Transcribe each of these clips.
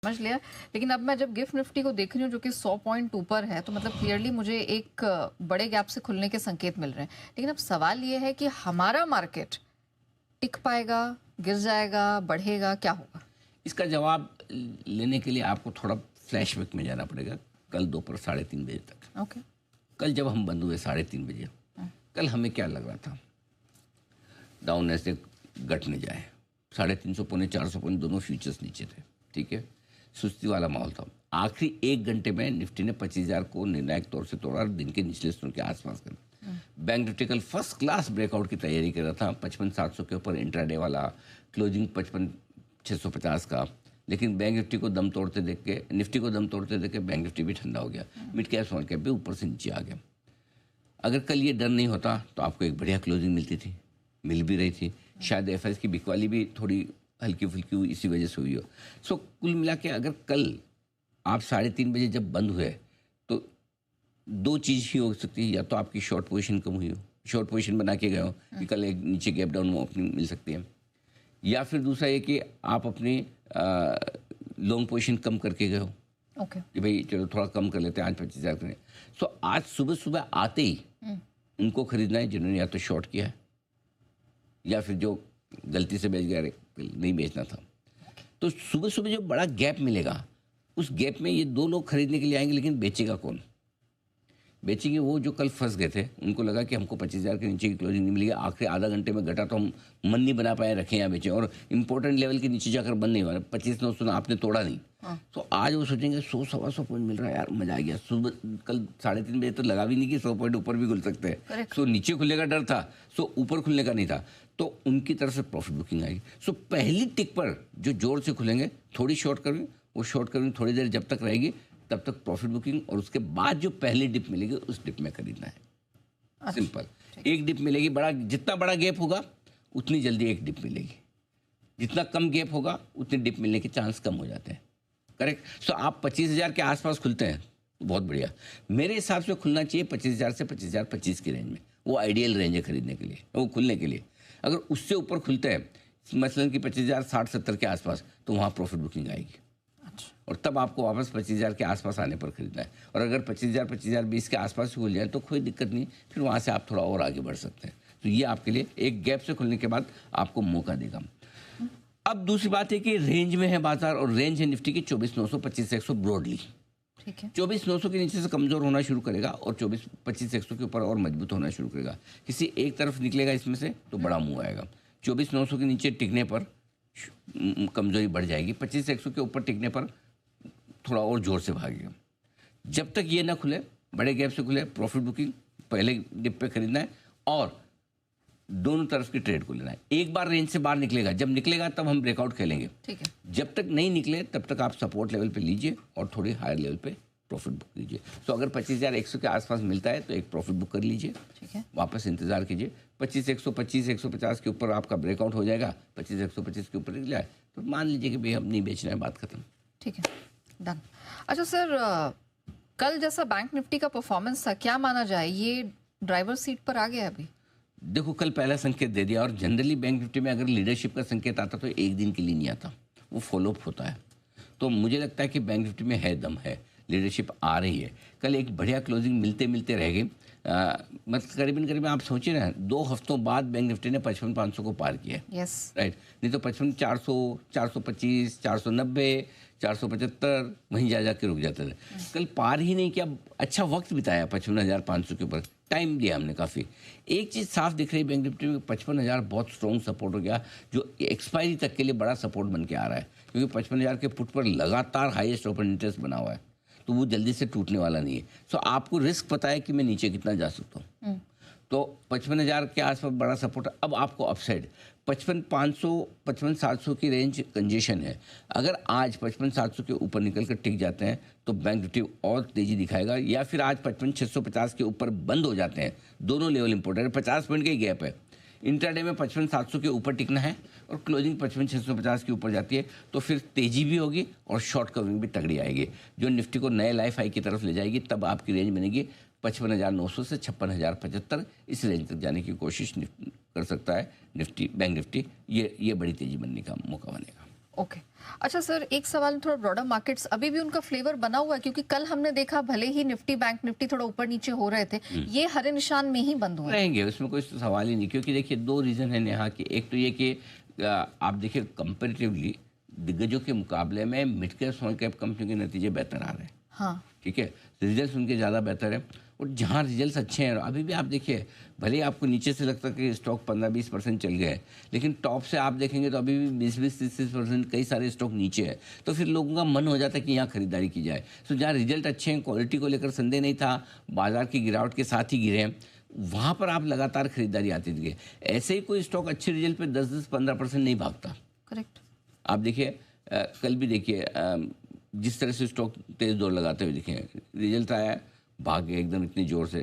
समझ लिया। लेकिन अब मैं जब गिफ्ट निफ्टी को देख रही हूँ जो कि 100 पॉइंट ऊपर है, तो मतलब क्लियरली मुझे एक बड़े गैप से खुलने के संकेत मिल रहे हैं। लेकिन अब सवाल ये है कि हमारा मार्केट टिक पाएगा, गिर जाएगा, बढ़ेगा, क्या होगा? इसका जवाब लेने के लिए आपको थोड़ा फ्लैशबैक में जाना पड़ेगा, कल दोपहर 3:30 बजे तक। ओके। कल जब हम बंद हुए 3:30 बजे, कल हमें क्या लग रहा था? डाउन ऐसे घटने जाए, 350 पौने 400 पॉइंट दोनों फ्यूचर्स नीचे थे। ठीक है, सुस्ती वाला माहौल था। आखिरी 1 घंटे में निफ्टी ने 25,000 को निर्णायक तौर से तोड़ा और दिन के निचले स्तरों के आसपास कर बैंक निफ्टी कल फर्स्ट क्लास ब्रेकआउट की तैयारी कर रहा था। 55,700 के ऊपर इंट्राडे वाला क्लोजिंग 55,650 का। लेकिन बैंक निफ्टी को दम तोड़ते देख के, निफ्टी को दम तोड़ते देख के बैंक निफ्टी भी ठंडा हो गया। मिड कैप स्मॉल कैप भी ऊपर से नीचे आ गया। अगर कल ये डर नहीं होता तो आपको एक बढ़िया क्लोजिंग मिलती थी, मिल भी रही थी। शायद एफआईएस की बिकवाली भी थोड़ी हल्की फुल्की हुई, इसी वजह से हुई हो। सो कुल मिला के अगर कल आप 3:30 बजे जब बंद हुए तो दो चीज़ ही हो सकती है। या तो आपकी शॉर्ट पोजीशन कम हुई हो, शॉर्ट पोजीशन बना के गए हो कि कल एक नीचे गैप डाउन ओपनिंग मिल सकती है, या फिर दूसरा ये कि आप अपनी लॉन्ग पोजीशन कम करके गए हो। ओके। कि भाई चलो थोड़ा कम कर लेते हैं, आज 25,000 करें। सो आज सुबह सुबह आते ही उनको खरीदना है जिन्होंने या तो शॉर्ट किया है या फिर जो गलती से बेच गया, नहीं बेचना था। तो सुबह सुबह जो बड़ा गैप मिलेगा, उस गैप में ये दो लोग खरीदने के लिए आएंगे, लेकिन बेचेगा कौन? बेचेंगे वो जो कल फंस गए थे। उनको लगा कि हमको 25,000 के नीचे की क्लोजिंग नहीं मिलेगी, आखिरी आधा घंटे में घटा तो हम मन नहीं बना पाए, रखें या बेचें। और इंपॉर्टेंट लेवल के नीचे जाकर बंद नहीं हुआ, 25,900 आपने तोड़ा नहीं। तो आज वो सोचेंगे 100-125 पॉइंट मिल रहा है, यार मजा आ गया। सुबह कल 3:30 बजे तो लगा भी नहीं कि 100 पॉइंट ऊपर भी खुल सकते हैं। सो नीचे खुलने का डर था, सो ऊपर खुलने का नहीं था। तो उनकी तरफ से प्रॉफिट बुकिंग आएगी। सो पहली टिक पर जो जोर से खुलेंगे, थोड़ी शॉर्ट करेंगे, वो शॉर्ट करेंगे थोड़ी देर जब तक रहेगी तब तक प्रॉफिट बुकिंग, और उसके बाद जो पहली डिप मिलेगी उस डिप में खरीदना है। अच्छा, सिंपल। एक डिप मिलेगी, बड़ा जितना बड़ा गैप होगा उतनी जल्दी एक डिप मिलेगी, जितना कम गैप होगा उतनी डिप मिलने के चांस कम हो जाते हैं। करेक्ट। सो आप 25,000 के आसपास खुलते हैं, बहुत बढ़िया। मेरे हिसाब से खुलना चाहिए 25,000 से 25,025 की रेंज में। वो आइडियल रेंज है खरीदने के लिए, वो खुलने के लिए। अगर उससे ऊपर खुलते हैं, मसलन कि 25,060-70 के आसपास, तो वहाँ प्रॉफिट बुकिंग आएगी। और तब आपको वापस 25,000 के आसपास आने पर खरीदना है। और अगर 25,020 के आसपास खुल जाए तो कोई दिक्कत नहीं, फिर वहाँ से आप थोड़ा और आगे बढ़ सकते हैं। तो ये आपके लिए एक गैप से खुलने के बाद आपको मौका देगा। अब दूसरी बात है कि रेंज में है बाजार, और रेंज है निफ्टी की 24,900 25,100 ब्रॉडली। ठीक है। 24,900 के नीचे से कमज़ोर होना शुरू करेगा और 25,100 के ऊपर और मजबूत होना शुरू करेगा। किसी एक तरफ निकलेगा इसमें से तो बड़ा मुँह आएगा। 24,900 के नीचे टिकने पर कमज़ोरी बढ़ जाएगी, 25,100 के ऊपर टिकने पर थोड़ा और जोर से भागेगा। जब तक ये ना खुले, बड़े गैप से खुले, प्रॉफिट बुकिंग पहले डिप पे खरीदना है और दोनों तरफ की ट्रेड को लेना है। एक बार रेंज से बाहर निकलेगा, जब निकलेगा तब हम ब्रेकआउट खेलेंगे। ठीक है। जब तक नहीं निकले तब तक आप सपोर्ट लेवल पे लीजिए और थोड़ी हायर लेवल पे प्रॉफिट बुक कीजिए। तो अगर 25,100 के आसपास मिलता है तो एक प्रॉफिट बुक कर लीजिए। ठीक है। वापस इंतजार कीजिए। 25,125 150 के ऊपर आपका ब्रेकआउट हो जाएगा, 25,125 के ऊपर निकला है तो मान लीजिए कि भाई हम नहीं बेचना है, बात खत्म। ठीक है, डन। अच्छा सर, कल जैसा बैंक निफ्टी का परफॉर्मेंस था, क्या माना जाए ये ड्राइवर सीट पर आ गया अभी? देखो, कल पहला संकेत दे दिया। और जनरली बैंक निफ्टी में अगर लीडरशिप का संकेत आता तो एक दिन के लिए नहीं आता, वो फॉलोअप होता है। तो मुझे लगता है कि बैंक निफ्टी में है दम है, लीडरशिप आ रही है। कल एक बढ़िया क्लोजिंग मिलते मिलते रह गई। मतलब करीबन आप सोचिए ना, 2 हफ्तों बाद बैंक निफ्टी ने 55,500 को पार किया। यस। राइट। नहीं तो 55,400 425 490 475 वहीं जा के रुक जाते थे। कल पार ही नहीं किया। अच्छा वक्त बिताया 55,500 के ऊपर, टाइम दिया हमने काफ़ी। एक चीज़ साफ दिख रही है बैंक निफ्टी में, 55,000 बहुत स्ट्रॉन्ग सपोर्ट हो गया, जो एक्सपायरी तक के लिए बड़ा सपोर्ट बन के आ रहा है। क्योंकि 55,000 के पुट पर लगातार हाईएस्ट ओपन इंटरेस्ट बना हुआ है, तो वो जल्दी से टूटने वाला नहीं है। सो आपको रिस्क पता है कि मैं नीचे कितना जा सकता हूँ। तो 55,000 के आसपास बड़ा सपोर्ट। अब आपको अपसाइड 55,500 55,700 की रेंज कंजेशन है। अगर आज 55,700 के ऊपर निकल कर टिक जाते हैं तो बैंक निफ्टी और तेजी दिखाएगा, या फिर आज 55,650 के ऊपर बंद हो जाते हैं। दोनों लेवल इंपॉर्टेंट है, 50 पॉइंट का ही गैप है। इंट्राडे में 55,700 के ऊपर टिकना है और क्लोजिंग 55,650 के ऊपर जाती है तो फिर तेजी भी होगी और शॉर्ट कवरिंग भी तगड़ी आएगी, जो निफ्टी को नए लाइफ हाई की तरफ ले जाएगी। तब आपकी रेंज बनेगी 55,900 से 56,075। इस रेंज तक जाने की कोशिश कर सकता है निफ्टी, बैंक निफ्टी। ये बड़ी तेजी बनने का मौका बनेगा। ओके। अच्छा सर, एक सवाल थोड़ा ब्रॉडर मार्केट्स अभी भी उनका फ्लेवर बना हुआ है, क्योंकि कल हमने देखा भले ही निफ्टी बैंक निफ्टी थोड़ा ऊपर नीचे हो रहे थे, ये हरे निशान में ही बंद हुए। रहेंगे, उसमें कोई सवाल ही नहीं, क्योंकि देखिए दो रीज़न है नेहा कि एक तो ये कि आप देखिए कंपेरेटिवली दिग्गजों के मुकाबले में मिड कैप स्मॉल कैप कंपनियों के नतीजे बेहतर आ रहे हैं। हाँ, ठीक है, रिजल्ट्स उनके ज़्यादा बेहतर है, और जहाँ रिजल्ट्स अच्छे हैं अभी भी आप देखिए, भले ही आपको नीचे से लगता है कि स्टॉक 15-20% चल गए, लेकिन टॉप से आप देखेंगे तो अभी भी 20-30% कई सारे स्टॉक नीचे है, तो फिर लोगों का मन हो जाता है कि यहाँ खरीदारी की जाए। सो जहाँ रिजल्ट अच्छे हैं, क्वालिटी को लेकर संदेह नहीं था, बाजार की गिरावट के साथ ही गिरे हैं, वहाँ पर आप लगातार खरीदारी आती थी। ऐसे ही कोई स्टॉक अच्छे रिजल्ट पे 10-15% नहीं भागता। करेक्ट। आप देखिए कल भी देखिए जिस तरह से स्टॉक तेज दौड़ लगाते हुए दिखे, रिजल्ट आया, भाग गए एकदम इतनी जोर से।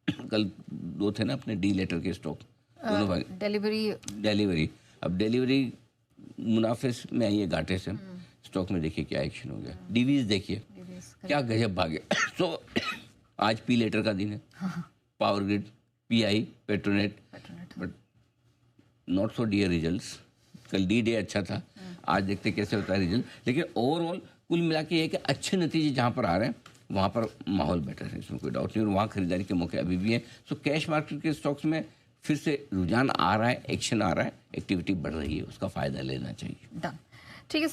कल दो थे ना अपने डी लेटर के स्टॉक, दोनों भाग। डिलीवरी, अब डिलीवरी मुनाफे में आई है घाटे से, स्टॉक में देखिए क्या एक्शन हो गया। डीवीज देखिए क्या गजब भागे। तो आज पी लेटर का दिन है, power grid, PI, Petronet, but not so dear results. कल डी डे अच्छा था, आज देखते कैसे होता है रिजल्ट, लेकिन ओवरऑल कुल मिला के ये कि अच्छे नतीजे जहाँ पर आ रहे हैं वहाँ पर माहौल बेटर है, इसमें कोई डाउट नहीं, और वहाँ खरीदारी के मौके अभी भी हैं। सो कैश मार्केट के स्टॉक्स में फिर से रुझान आ रहा है, एक्शन आ रहा है, एक्टिविटी बढ़ रही है, उसका फ़ायदा लेना चाहिए। डन। ठीक है सर।